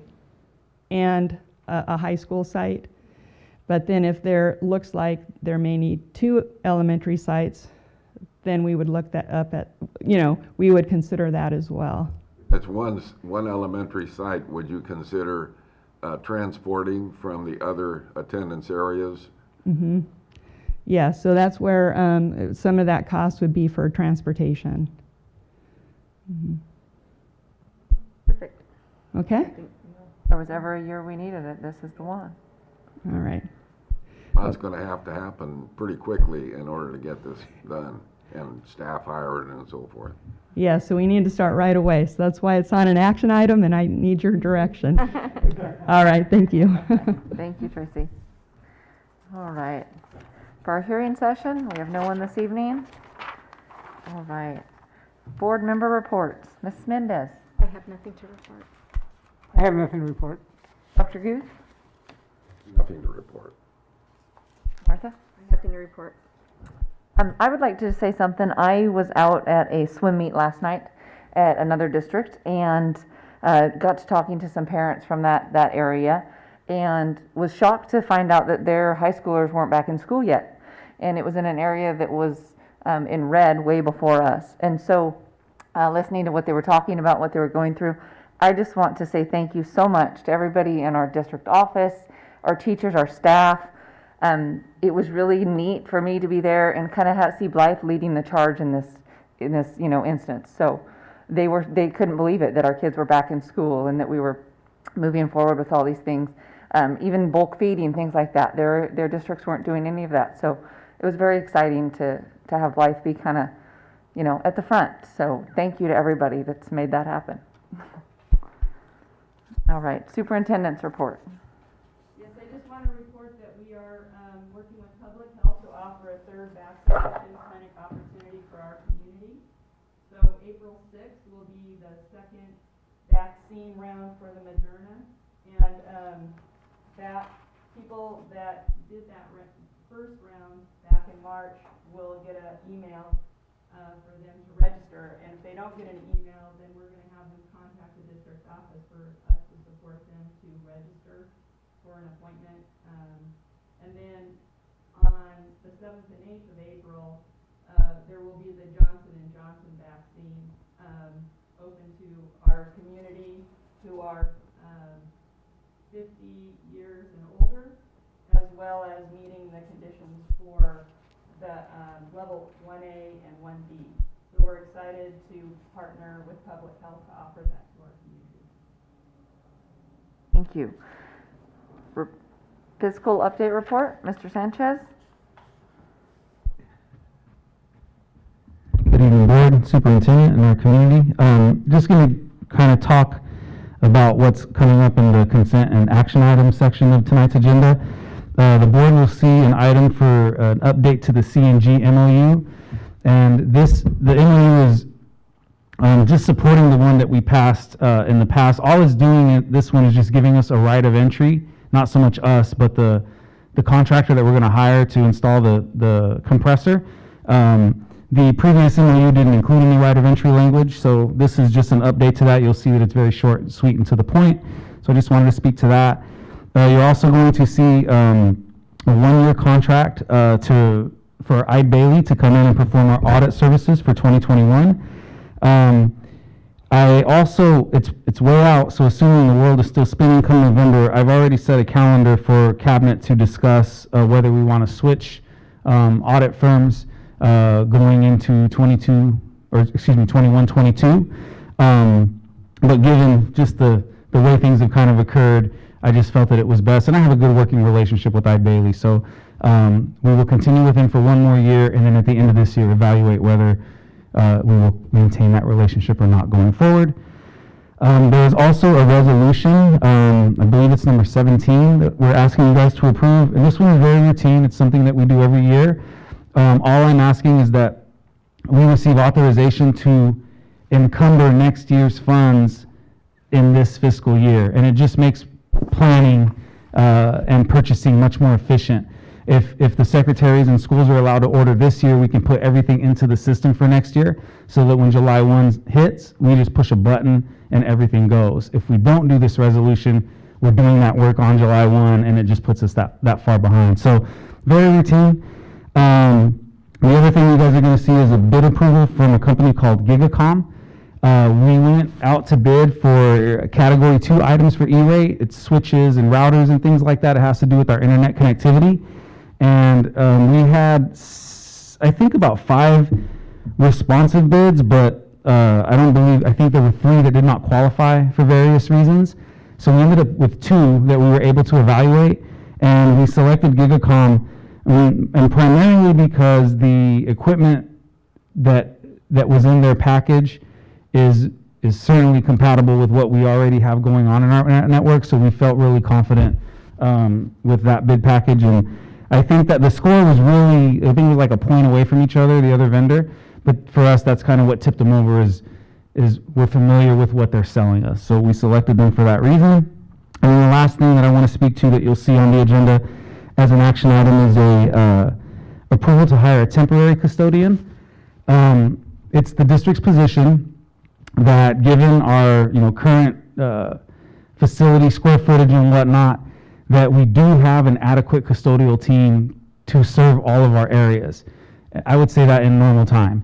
and a high school site. But then if there looks like there may need 2 elementary sites, then we would look that up at, we would consider that as well.
That's one elementary site. Would you consider transporting from the other attendance areas?
Mm-hmm. Yeah, so that's where some of that cost would be for transportation. Mhm.
Perfect.
Okay?
If there was ever a year we needed it, this is the one.
All right.
That's going to have to happen pretty quickly in order to get this done and staff hired and so forth.
Yeah, so we need to start right away. So that's why it's on an action item, and I need your direction. All right, thank you.
Thank you, Tracy. All right. For our hearing session, we have no one this evening. All right. Board member reports. Ms. Mendez.
I have nothing to report.
I have nothing to report.
Dr. Guth.
Nothing to report.
Martha.
Nothing to report.
I would like to say something. I was out at a swim meet last night at another district and got to talking to some parents from that area and was shocked to find out that their high schoolers weren't back in school yet. And it was in an area that was in red way before us. And so listening to what they were talking about, what they were going through, I just want to say thank you so much to everybody in our district office, our teachers, our staff. It was really neat for me to be there and kind of see Blythe leading the charge in this instance. So they couldn't believe it that our kids were back in school and that we were moving forward with all these things, even bulk feeding, things like that. Their districts weren't doing any of that. So it was very exciting to have Blythe be kind of at the front. So thank you to everybody that's made that happen. All right, superintendent's report.
Yes, I just want to report that we are working with public health to offer a third vaccination clinic opportunity for our community. So April 6th will be the second vaccine round for the Moderna, and that people that did that first round back in March will get an email for them to register, and if they don't get an email, then we're going to have them contact the district office for us to support them to register for an appointment. And then on the 7th and 8th of April, there will be the Johnson & Johnson vaccine open to our community who are 50 years and older, as well as meeting the conditions for the level 1A and 1B. So we're excited to partner with public health to offer that to our community.
Thank you. Fiscal update report, Mr. Sanchez.
Good evening, board, superintendent, and our community. Just going to kind of talk about what's coming up in the consent and action items section of tonight's agenda. The board will see an item for an update to the C&G MOU, and the MOU is just supporting the one that we passed in the past. All it's doing, this one is just giving us a right of entry, not so much us, but the contractor that we're going to hire to install the compressor. The previous MOU didn't include any right of entry language, so this is just an update to that. You'll see that it's very short, sweet, and to the point. So I just wanted to speak to that. You're also going to see a one-year contract for Eide Bailey to come in and perform our audit services for 2021. I also, it's way out, so assuming the world is still spinning come November, I've already set a calendar for cabinet to discuss whether we want to switch audit firms going into 21-22. But given just the way things have kind of occurred, I just felt that it was best, and I have a good working relationship with Eide Bailey, so we will continue with him for one more year, and then at the end of this year, evaluate whether we will maintain that relationship or not going forward. There is also a resolution, I believe it's number 17, that we're asking you guys to approve, and this one is very routine. It's something that we do every year. All I'm asking is that we receive authorization to encumber next year's funds in this fiscal year, and it just makes planning and purchasing much more efficient. If the secretaries and schools are allowed to order this year, we can put everything into the system for next year so that when July 1 hits, we just push a button and everything goes. If we don't do this resolution, we're doing that work on July 1, and it just puts us that far behind. So very routine. The other thing you guys are going to see is a bid approval from a company called Gigacom. We went out to bid for category 2 items for E-rate. It's switches and routers and things like that. It has to do with our internet connectivity. And we had, I think, about 5 responsive bids, but I think there were 3 that did not qualify for various reasons. So we ended up with 2 that we were able to evaluate, and we selected Gigacom, and primarily because the equipment that was in their package is certainly compatible with what we already have going on in our network, so we felt really confident with that bid package. And I think that the score was really, I think it was like a point away from each other, the other vendor, but for us, that's kind of what tipped them over is we're familiar with what they're selling us. So we selected them for that reason. And then the last thing that I want to speak to that you'll see on the agenda as an action item is a approval to hire a temporary custodian. It's the district's position that, given our current facility square footage and whatnot, that we do have an adequate custodial team to serve all of our areas. I would say that in normal time.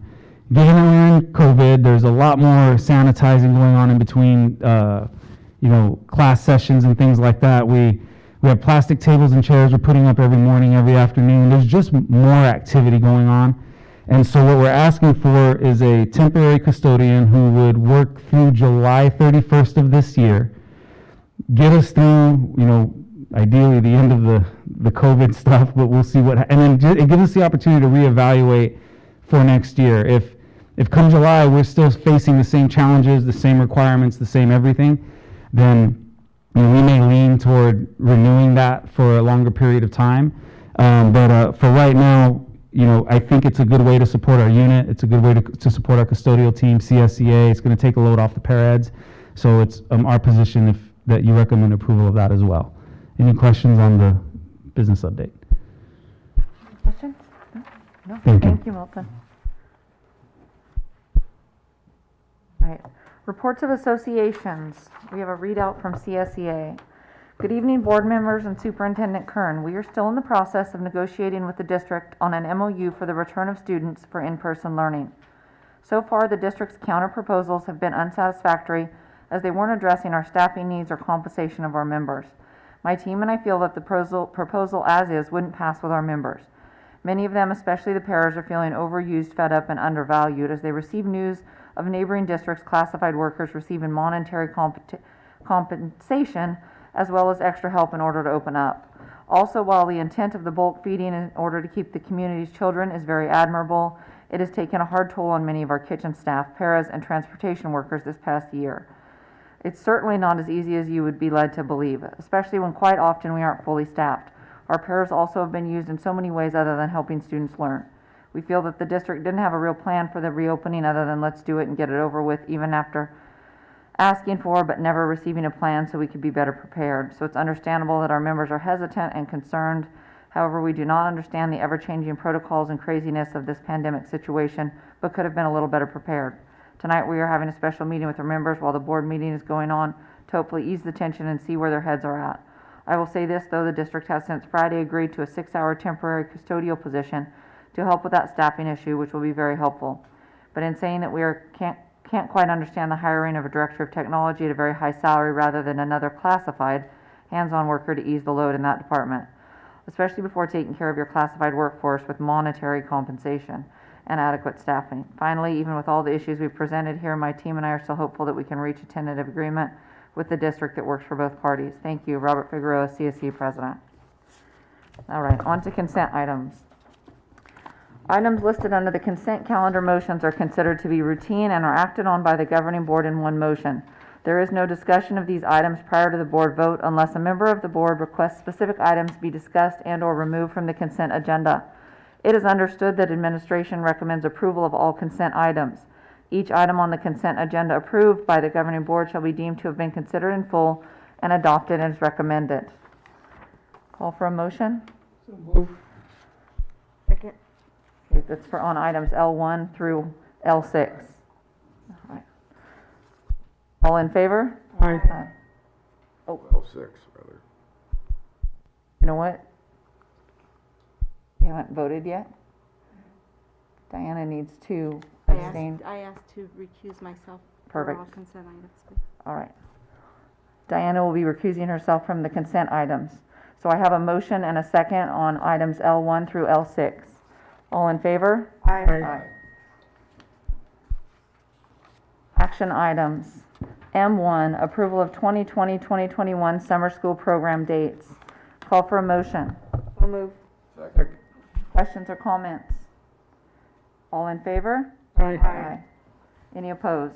Given that we're in COVID, there's a lot more sanitizing going on in between, class sessions and things like that. We have plastic tables and chairs we're putting up every morning, every afternoon. There's just more activity going on. And so what we're asking for is a temporary custodian who would work through July 31st of this year, get us through, ideally the end of the COVID stuff, but we'll see and then it gives us the opportunity to reevaluate for next year. If come July we're still facing the same challenges, the same requirements, the same everything, then we may lean toward renewing that for a longer period of time. But for right now, I think it's a good way to support our unit. It's a good way to support our custodial team, CSEA. It's going to take a load off the para-eds. So it's our position that you recommend approval of that as well. Any questions on the business update?
Questions? No?
Thank you.
Thank you, Milton. All right. Reports of associations. We have a readout from CSEA. Good evening, board members and Superintendent Kern. We are still in the process of negotiating with the district on an MOU for the return of students for in-person learning. So far, the district's counter proposals have been unsatisfactory as they weren't addressing our staffing needs or compensation of our members. My team and I feel that the proposal as is wouldn't pass with our members. Many of them, especially the paras, are feeling overused, fed up, and undervalued as they receive news of neighboring districts' classified workers receiving monetary compensation as well as extra help in order to open up. Also, while the intent of the bulk feeding in order to keep the community's children is very admirable, it has taken a hard toll on many of our kitchen staff, paras, and transportation workers this past year. It's certainly not as easy as you would be led to believe, especially when quite often we aren't fully staffed. Our paras also have been used in so many ways other than helping students learn. We feel that the district didn't have a real plan for the reopening other than let's do it and get it over with, even after asking for but never receiving a plan so we could be better prepared. So it's understandable that our members are hesitant and concerned. However, we do not understand the ever-changing protocols and craziness of this pandemic situation, but could have been a little better prepared. Tonight we are having a special meeting with our members while the board meeting is going on to hopefully ease the tension and see where their heads are at. I will say this, though, the district has since Friday agreed to a 6-hour temporary custodial position to help with that staffing issue, which will be very helpful. But in saying that we can't quite understand the hiring of a director of technology at a very high salary rather than another classified hands-on worker to ease the load in that department, especially before taking care of your classified workforce with monetary compensation and adequate staffing. Finally, even with all the issues we've presented here, my team and I are still hopeful that we can reach a tentative agreement with the district that works for both parties. Thank you. Robert Figueroa, CSE President. All right, on to consent items. Items listed under the consent calendar motions are considered to be routine and are acted on by the governing board in one motion. There is no discussion of these items prior to the board vote unless a member of the board requests specific items be discussed and or removed from the consent agenda. It is understood that administration recommends approval of all consent items. Each item on the consent agenda approved by the governing board shall be deemed to have been considered in full and adopted as recommended. Call for a motion?
So move.
Second.
Okay, that's for on items L1 through L6. All right. All in favor?
Aye.
Well, 6, rather.
You know what? You haven't voted yet? Diana needs to abstain.
I asked to recuse myself
Perfect.
for all consent items.
All right. Diana will be recusing herself from the consent items. So I have a motion and a second on items L1 through L6. All in favor?
Aye.
Action items. M1, approval of 2020-2021 summer school program dates. Call for a motion.
So moved.
Second.
Questions or comments? All in favor?
Aye.
Any opposed?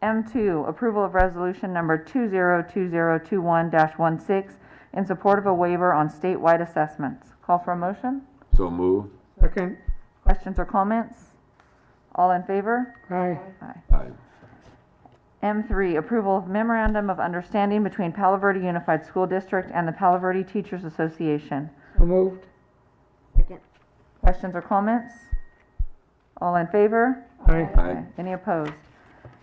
M2, approval of resolution number 202021-16 in support of a waiver on statewide assessments. Call for a motion.
So move.
Second.
Questions or comments? All in favor?
Aye.
Aye.
M3, approval of memorandum of understanding between Palo Verde Unified School District and the Palo Verde Teachers Association.
So moved.
Second.
Questions or comments? All in favor?
Aye.
Aye.
Any opposed?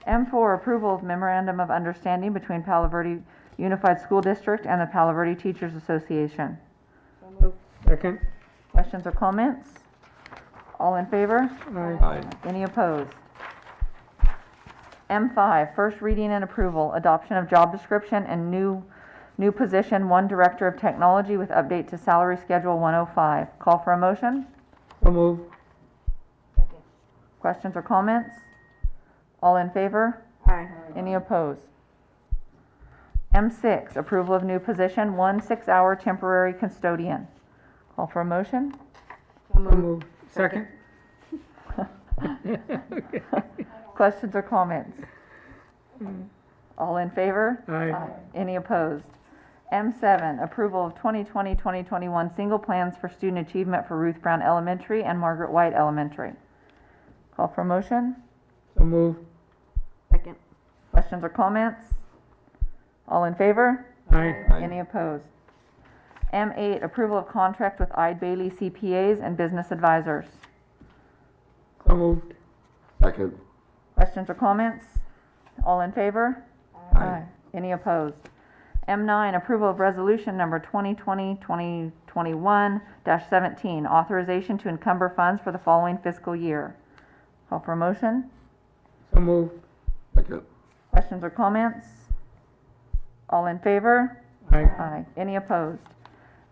M4, approval of memorandum of understanding between Palo Verde Unified School District and the Palo Verde Teachers Association.
So moved.
Second.
Questions or comments? All in favor?
Aye.
Aye.
Any opposed? M5, first reading and approval, adoption of job description and new position, 1 Director of Technology with update to salary schedule 105. Call for a motion?
So moved.
Questions or comments? All in favor?
Aye.
Any opposed? M6, approval of new position, 1 6-hour temporary custodian. Call for a motion?
So
So
moved.
moved. Second.
Questions or comments? All in favor?
Aye.
Any opposed? M7, approval of 2020-2021 single plans for student achievement for Ruth Brown Elementary and Margaret White Elementary. Call for a motion?
So moved.
Second.
Questions or comments? All in favor?
Aye.
Aye.
Any opposed? M8, approval of contract with Eide Bailey CPAs and business advisors.
So moved.
Second.
Questions or comments? All in favor?
Aye.
Any opposed? M9, approval of resolution number 2020-2021-17, authorization to encumber funds for the following fiscal year. Call for a motion?
So moved.
Second.
Questions or comments? All in favor?
Aye.
Aye. Any opposed?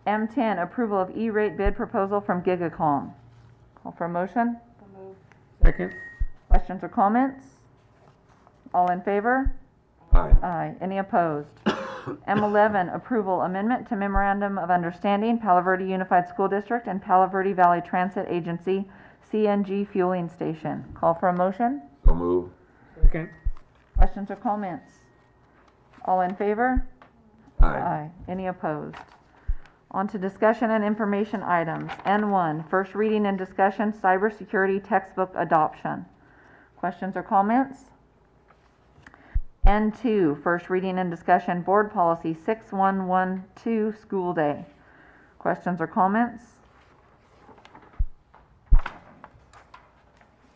M10, approval of E-rate bid proposal from Gigacom. Call for a motion?
So moved.
Second.
Questions or comments? All in favor?
Aye.
Aye. Any opposed? M11, approval amendment to memorandum of understanding, Palo Verde Unified School District and Palo Verde Valley Transit Agency, CNG fueling station. Call for a motion?
So move.
Second.
Questions or comments? All in favor?
Aye.
Any opposed? On to discussion and information items. N1, first reading and discussion, cybersecurity textbook adoption. Questions or comments? N2, first reading and discussion, board policy 6112, school day. Questions or comments?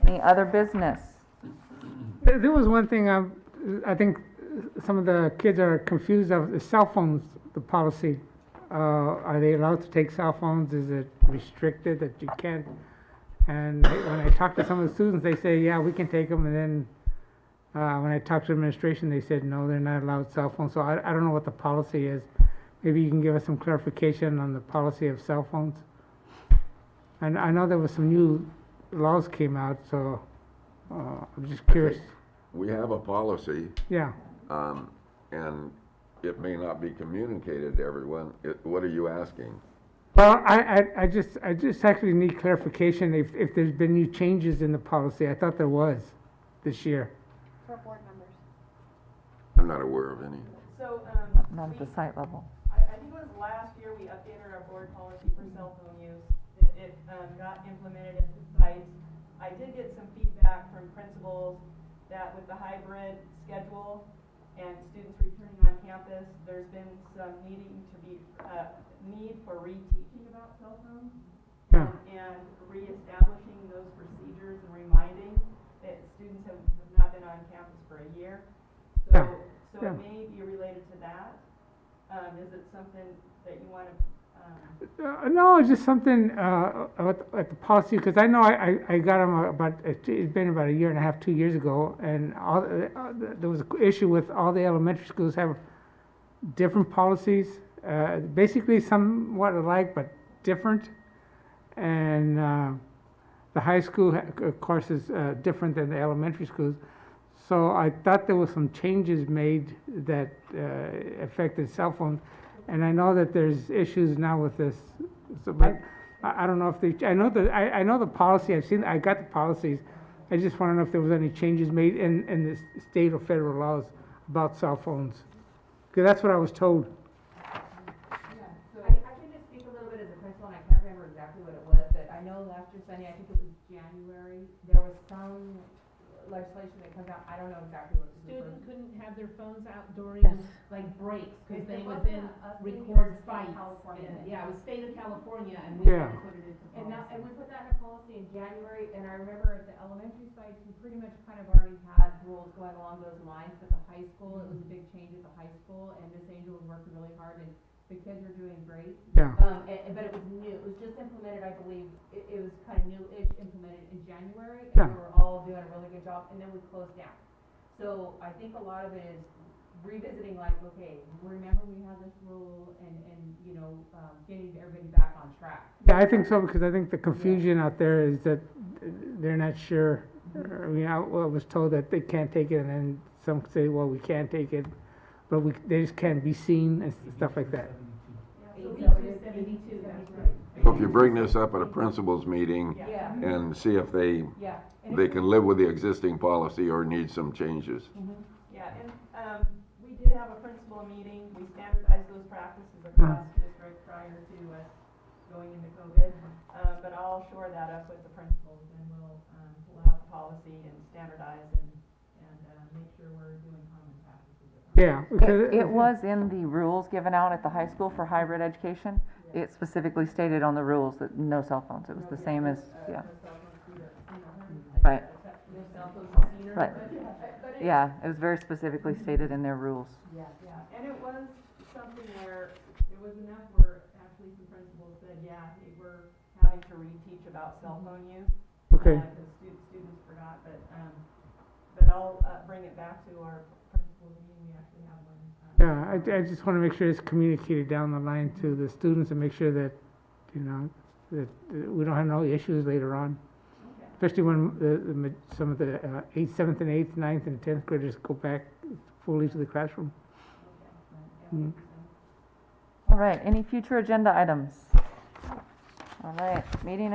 Any other business?
There was one thing I think some of the kids are confused of, the cell phones, the policy. Are they allowed to take cell phones? Is it restricted that you can't? And when I talk to some of the students, they say, yeah, we can take them. And then when I talked to administration, they said, no, they're not allowed cell phones. So I don't know what the policy is. Maybe you can give us some clarification on the policy of cell phones. And I know there was some new laws came out, so I'm just curious.
We have a policy,
Yeah.
and it may not be communicated to everyone. What are you asking?
Well, I just actually need clarification if there's been new changes in the policy. I thought there was this year.
For board members.
I'm not aware of any.
So,
Not at the site level.
I think it was last year we updated our board policy for cell phone use. It got implemented at the sites. I did get some feedback from principals that with the hybrid schedule and students returning on campus, there's been some need for reteaching about cell phones.
Yeah.
And reestablishing those procedures and reminding that students have not been on campus for a year.
Yeah.
So
Yeah.
it may be related to that. Is it something that you want to,
No, it's just something, at the policy, because I know I got them about, it's been about 1.5 2 years ago, and there was an issue with all the elementary schools have different policies, basically somewhat alike, but different. And, the high school, of course, is, different than the elementary schools. So I thought there was some changes made that, affected cell phones. And I know that there's issues now with this, so, but I don't know if they, I know the policy, I got the policies. I just want to know if there was any changes made in the state or federal laws about cell phones. Because that's what I was told.
I can just speak a little bit as a principal, and I can't remember exactly what it was, but I know last year Sunday, I think it was January, there was some legislation that comes out, I don't know exactly what it was.
Students couldn't have their phones out during, like, breaks, because they was in record fights. And, yeah, it was state of California, and we had to put it into
And
policy.
we put that in a policy in January, and I remember at the elementary sites, we pretty much kind of already had rules going along those lines, but the high school, it was a big change at the high school, and Miss Angel was working really hard, and the kids are doing great.
Yeah.
But it was new, it was just implemented, I believe, it was kind of new-ish implemented in January,
Yeah.
and we were all doing a really good job, and then we closed down. So I think a lot of it is revisiting, like, okay, remember we had this rule, and, you know, getting everybody back on track.
Yeah, I think so, because I think the confusion out there is that they're not sure. I mean, I was told that they can't take it, and then some say, well, we can take it, but they just can't be seen and stuff like that.
So if you bring this up at a principals meeting
Yeah,
and see if they
yeah.
can live with the existing policy or need some changes.
yeah, and, we did have a principal meeting, we standardized those practices across the district prior to us going into COVID. But I'll shore that up with the principals, and we'll, pull out the policy and standardize and, make sure we're doing common practices.
Yeah. because
It was in the rules given out at the high school for hybrid education. It specifically stated on the rules that no cell phones. It was the same as, yeah. Right. Right. Yeah, it was very specifically stated in their rules.
Yeah, and it was something where, it was enough where actually some principals said, yeah, they were having to reteach about cell phone use.
Okay.
Because students forgot, but I'll, bring it back to our principals meeting, we actually have one.
Yeah, I just want to make sure it's communicated down the line to the students and make sure that, you know, that we don't have no issues later on. Especially when some of the 8th, 7th, and 8th, 9th, and 10th graders go back fully to the classroom. Mhm.
All right, any future agenda items? All right, meeting